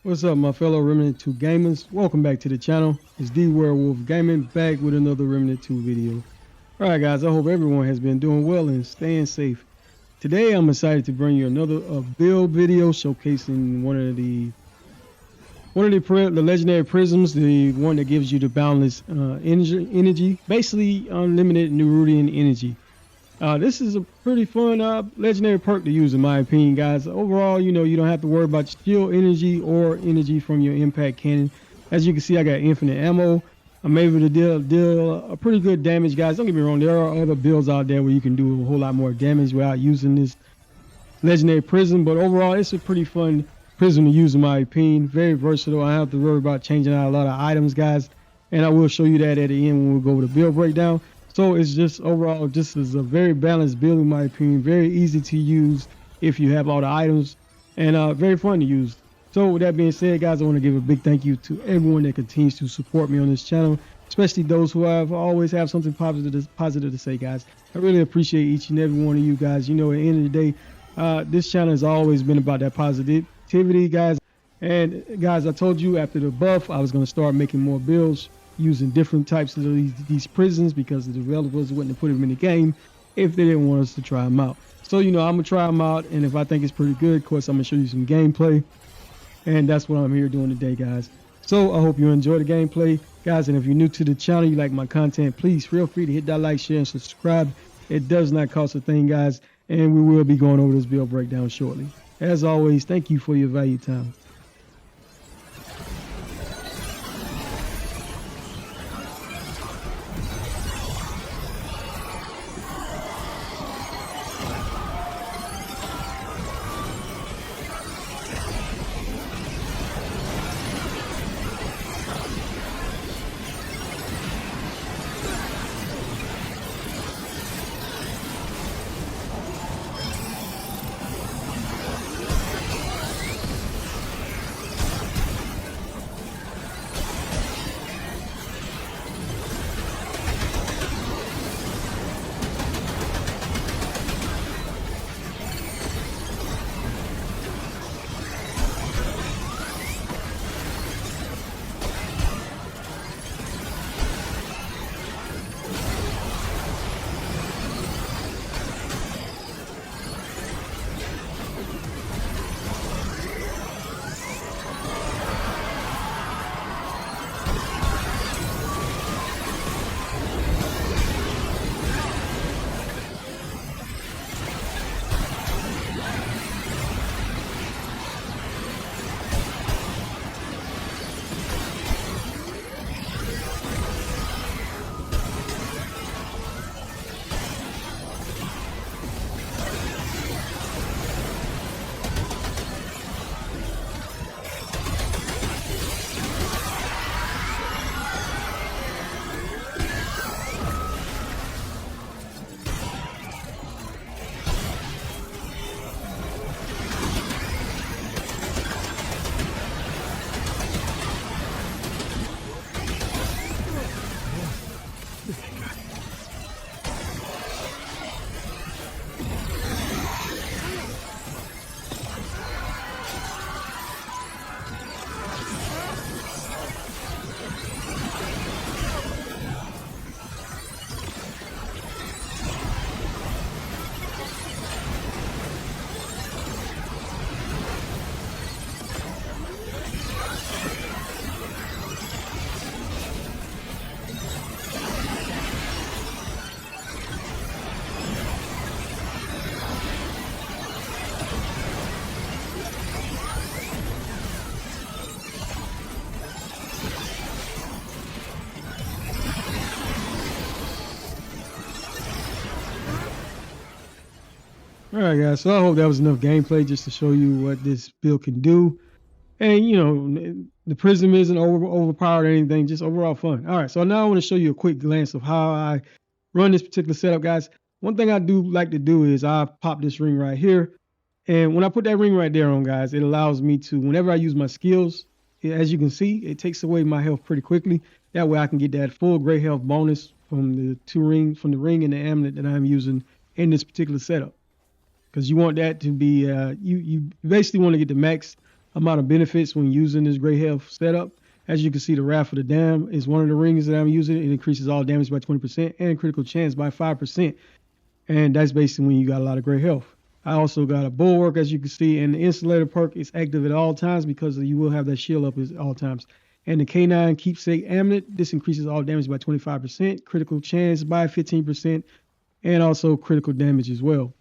What's up, my fellow Remnant 2 gamers? Welcome back to the channel. It's D Werewolf Gaming back with another Remnant 2 video. Alright guys, I hope everyone has been doing well and staying safe. Today I'm excited to bring you another build video showcasing one of the legendary prisms, the one that gives you the boundless energy, basically unlimited Nerudian energy. This is a pretty fun legendary perk to use in my opinion, guys. Overall, you don't have to worry about shield energy or energy from your impact cannon. As you can see, I got infinite ammo. I'm able to deal a pretty good damage, guys. Don't get me wrong, there are other builds out there where you can do a whole lot more damage without using this legendary prism, but overall it's a pretty fun prism to use in my opinion. Very versatile. I don't have to worry about changing out a lot of items, guys, and I will show you that at the end when we go over the build breakdown. So it's just overall, just is a very balanced build in my opinion. Very easy to use if you have all the items, and very fun to use. So with that being said, guys, I want to give a big thank you to everyone that continues to support me on this channel, especially those who always have something positive to say, guys. I really appreciate each and every one of you guys. At the end of the day, this channel has always been about that positivity, guys. And guys, I told you after the buff, I was going to start making more builds using different types of these prisons because the developers wouldn't put them in the game if they didn't want us to try them out. So I'm gonna try them out, and if I think it's pretty good, of course I'm gonna show you some gameplay, and that's what I'm here doing today, guys. So I hope you enjoy the gameplay, guys, and if you're new to the channel, you like my content, please feel free to hit that like, share, and subscribe. It does not cost a thing, guys, and we will be going over this build breakdown shortly. As always, thank you for your valued time. All right, guys, so I hope that was enough gameplay just to show you what this build can do. And, the prism isn't overpowered or anything, just overall fun. All right, so now I want to show you a quick glance of how I run this particular setup, guys. One thing I do like to do is I pop this ring right here. And when I put that ring right there on, guys, it allows me to, whenever I use my skills, as you can see, it takes away my health pretty quickly. That way I can get that full great health bonus from the ring and the amulet that I'm using in this particular setup. Because you want that to be, you basically want to get the max amount of benefits when using this great health setup. As you can see, the Wrath of the Damned is one of the rings that I'm using. It increases all damage by 20% and critical chance by 5%. And that's basically when you got a lot of great health. I also got a Bulwark, as you can see, and the Insulator perk is active at all times because you will have that shield up at all times. And the K9 Keepsake Amulet, this increases all damage by 25%, critical chance by 15%, and also critical damage as well.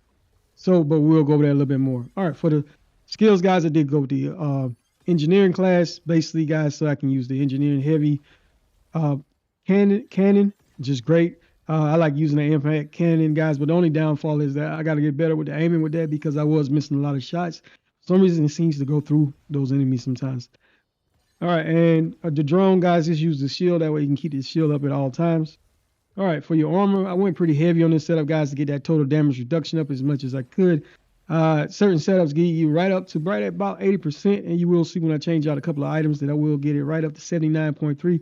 So, but we'll go over that a little bit more. All right, for the skills, guys, I did go with the engineering class, basically, guys, so I can use the engineering heavy cannon, which is great. I like using the impact cannon, guys, but the only downfall is that I got to get better with the aiming with that because I was missing a lot of shots. For some reason, it seems to go through those enemies sometimes. All right, and the drone, guys, just use the shield. That way you can keep the shield up at all times. All right, for your armor, I went pretty heavy on this setup, guys, to get that total damage reduction up as much as I could. Certain setups get you right up to right at about 80%, and you will see when I change out a couple of items that I will get it right up to 79.3.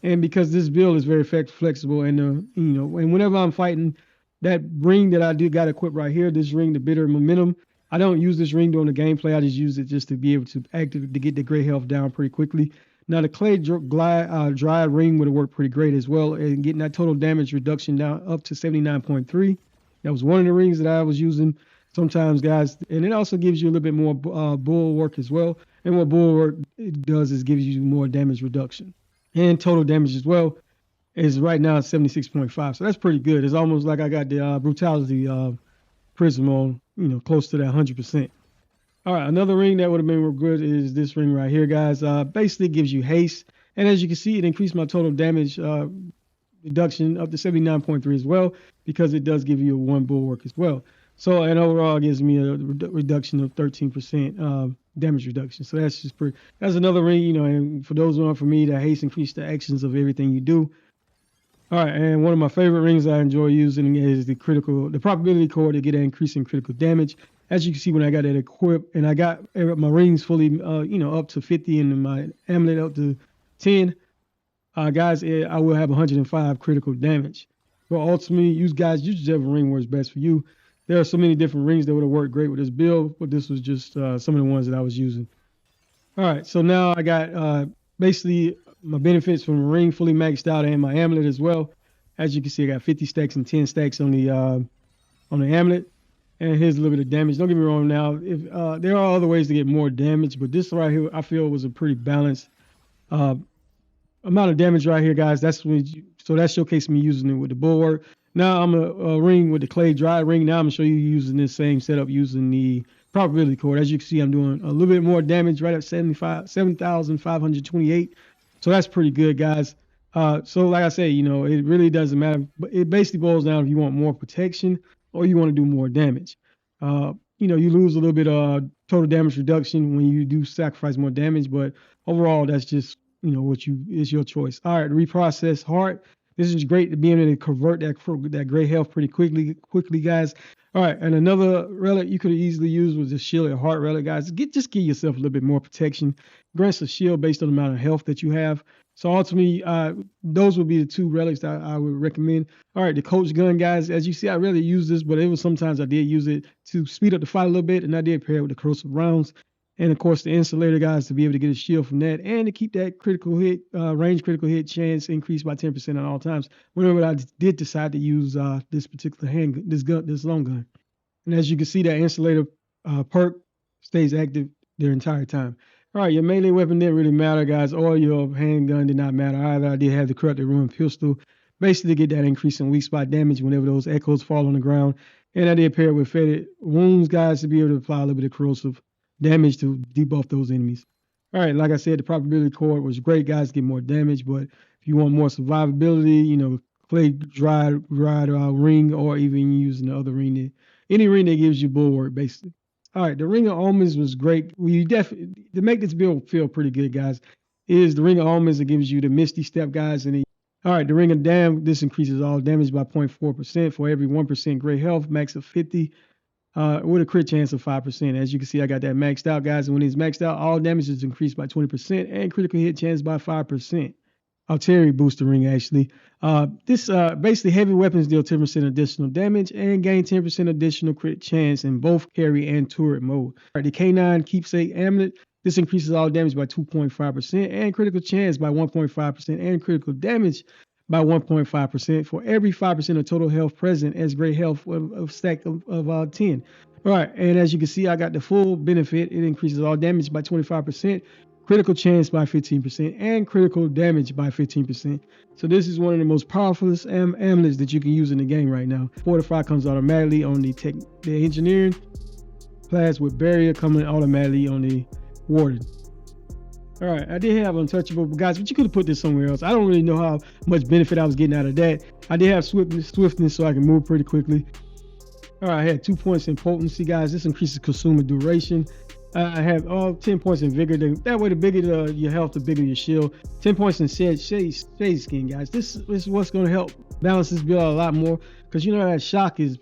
And because this build is very flexible, and and whenever I'm fighting, that ring that I got equipped right here, this ring, the Bitter Momentum, I don't use this ring during the gameplay. I just use it just to be able to get the gray health down pretty quickly. Now the Clay Dry ring would have worked pretty great as well, and getting that total damage reduction down up to 79.3. That was one of the rings that I was using sometimes, guys, and it also gives you a little bit more bulwark as well. And what bulwark does is gives you more damage reduction. And total damage as well is right now 76.5. So that's pretty good. It's almost like I got the brutality prism on, close to that 100%. All right, another ring that would have been real good is this ring right here, guys. Basically gives you haste. And as you can see, it increased my total damage reduction up to 79.3 as well, because it does give you a 1 bulwark as well. So, and overall, it gives me a reduction of 13% damage reduction. So that's just pretty. That's another ring, and for those who aren't familiar, that haste increase the actions of everything you do. All right, and one of my favorite rings I enjoy using is the probability core to get an increase in critical damage. As you can see, when I got it equipped, and I got my rings fully, up to 50, and my amulet up to 10, guys, I will have 105 critical damage. But ultimately, you guys, use whichever ring works best for you. There are so many different rings that would have worked great with this build, but this was just some of the ones that I was using. All right, so now I got basically my benefits from the ring fully maxed out and my amulet as well. As you can see, I got 50 stacks and 10 stacks on the amulet. And here's a little bit of damage. Don't get me wrong now. If there are other ways to get more damage, but this right here, I feel was a pretty balanced amount of damage right here, guys. So that showcased me using it with the bulwark. Now I'm a ring with the clay dry ring. Now I'm gonna show you using this same setup using the probability cord. As you can see, I'm doing a little bit more damage right at 7,528. So that's pretty good, guys. So like I say, it really doesn't matter. But it basically boils down if you want more protection or you want to do more damage. You lose a little bit of total damage reduction when you do sacrifice more damage, but overall, that's just it's your choice. All right, reprocess heart. This is great to be able to convert that gray health pretty quickly, guys. All right, and another relic you could easily use was the shielded heart relic, guys. Just give yourself a little bit more protection. Grants a shield based on the amount of health that you have. So ultimately, those would be the two relics that I would recommend. All right, the coach gun, guys. As you see, I rarely use this, but it was sometimes I did use it to speed up the fight a little bit, and I did pair it with the corrosive rounds. And of course, the insulator, guys, to be able to get a shield from that and to keep that critical hit, range critical hit chance increased by 10% at all times. Whenever I did decide to use this particular this long gun. And as you can see, that insulator perk stays active their entire time. All right, your melee weapon didn't really matter, guys, or your handgun did not matter either. I did have the corrupted ruin pistol, basically to get that increase in weak spot damage whenever those echoes fall on the ground. And I did pair it with faded wounds, guys, to be able to apply a little bit of corrosive damage to debuff those enemies. All right, like I said, the probability cord was great, guys, to get more damage, but if you want more survivability, clay dry ring, or even using the other ring, any ring that gives you bulwark, basically. All right, the Ring of Omens was great. To make this build feel pretty good, guys, is the Ring of Omens that gives you the Misty Step, guys. All right, the Ring of Damn, this increases all damage by 0.4% for every 1% gray health, max of 50. With a crit chance of 5%. As you can see, I got that maxed out, guys. And when it's maxed out, all damage is increased by 20% and critical hit chance by 5%. Artillery booster ring, actually. This basically heavy weapons deal 10% additional damage and gain 10% additional crit chance in both carry and turret mode. All right, the K9 Keepsake Amulet. This increases all damage by 2.5% and critical chance by 1.5% and critical damage by 1.5% for every 5% of total health present as great health of stack of 10. All right, and as you can see, I got the full benefit. It increases all damage by 25%, critical chance by 15%, and critical damage by 15%. So this is one of the most powerful amulets that you can use in the game right now. Fortify comes automatically on the engineering class, with barrier coming automatically on the warden. All right, I did have untouchable, guys, but you could have put this somewhere else. I don't really know how much benefit I was getting out of that. I did have swiftness, so I can move pretty quickly. All right, I had 2 points in potency, guys. This increases consumer duration. I have 10 points in vigor. That way, the bigger your health, the bigger your shield. 10 points in shade skin, guys. This is what's going to help balance this build a lot more, because you know that shock can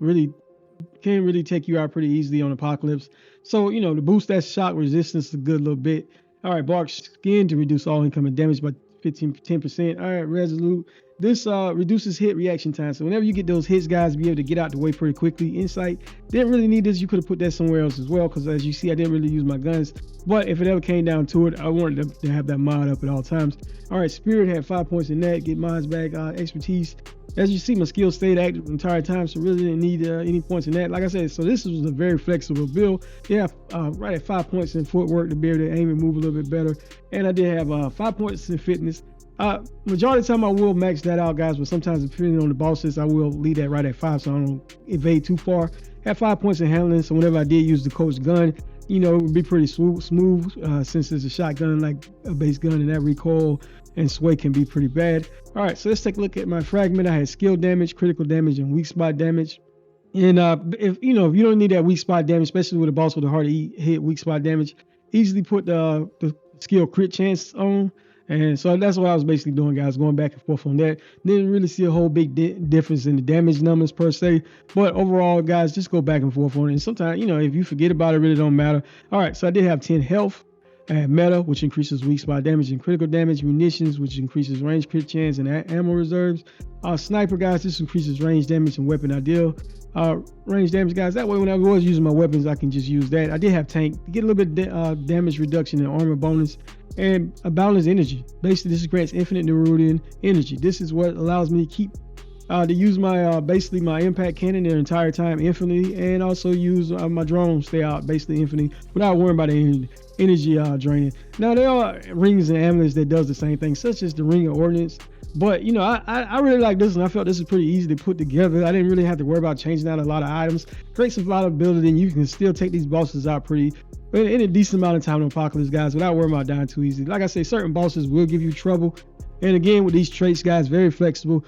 really take you out pretty easily on Apocalypse. So, you know, to boost that shock resistance a good little bit. All right, bark skin to reduce all incoming damage by 10%. All right, resolute. This reduces hit reaction time. So whenever you get those hits, guys, be able to get out the way pretty quickly. Insight, didn't really need this. You could have put that somewhere else as well, because as you see, I didn't really use my guns. But if it ever came down to it, I wanted to have that mod up at all times. All right, Spirit had 5 points in that. Get mods back. Expertise. As you see, my skill stayed active the entire time, so really didn't need any points in that. Like I said, so this was a very flexible build. Yeah, right at 5 points in footwork to be able to aim and move a little bit better. And I did have 5 points in fitness. Majority of the time I will max that out, guys, but sometimes depending on the bosses, I will leave that right at 5 so I don't evade too far. Have 5 points in handling, so whenever I did use the coach gun, you know, it would be pretty smooth since it's a shotgun, like a base gun, and that recoil and sway can be pretty bad. All right, so let's take a look at my fragment. I had skill damage, critical damage, and weak spot damage. And if you don't need that weak spot damage, especially with a boss with a hard to hit weak spot damage, easily put the skill crit chance on. And so that's what I was basically doing, guys, going back and forth on that. Didn't really see a whole big difference in the damage numbers per se, but overall, guys, just go back and forth on it. And sometimes, you know, if you forget about it, it really don't matter. All right, so I did have 10 health. I had meta, which increases weak spot damage and critical damage. Munitions, which increases range crit chance and ammo reserves. Sniper, guys, this increases range damage and weapon ideal. Range damage, guys, that way when I was using my weapons, I can just use that. I did have tank to get a little bit damage reduction and armor bonus. And a balanced energy. Basically, this grants infinite Nerudian energy. This is what allows me to keep to use my basically my impact cannon their entire time infinitely, and also use my drone stay out basically infinitely without worrying about the energy draining. Now there are rings and amulets that does the same thing, such as the ring of ordnance. But you know, I really like this, and I felt this is pretty easy to put together. I didn't really have to worry about changing out a lot of items. Creates a lot of ability, and you can still take these bosses out pretty in a decent amount of time in Apocalypse, guys, without worrying about dying too easy. Like I say, certain bosses will give you trouble, and again with these traits, guys, very flexible.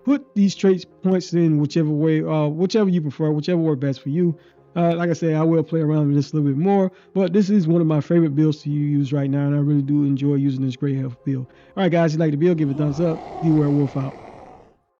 Put these traits points in whichever way, whichever you prefer, whichever works best for you. Like I said, I will play around with this a little bit more, but this is one of my favorite builds to use right now, and I really do enjoy using this great health build. All right, guys, if you like the build, give it a thumbs up. D-Werewolf out.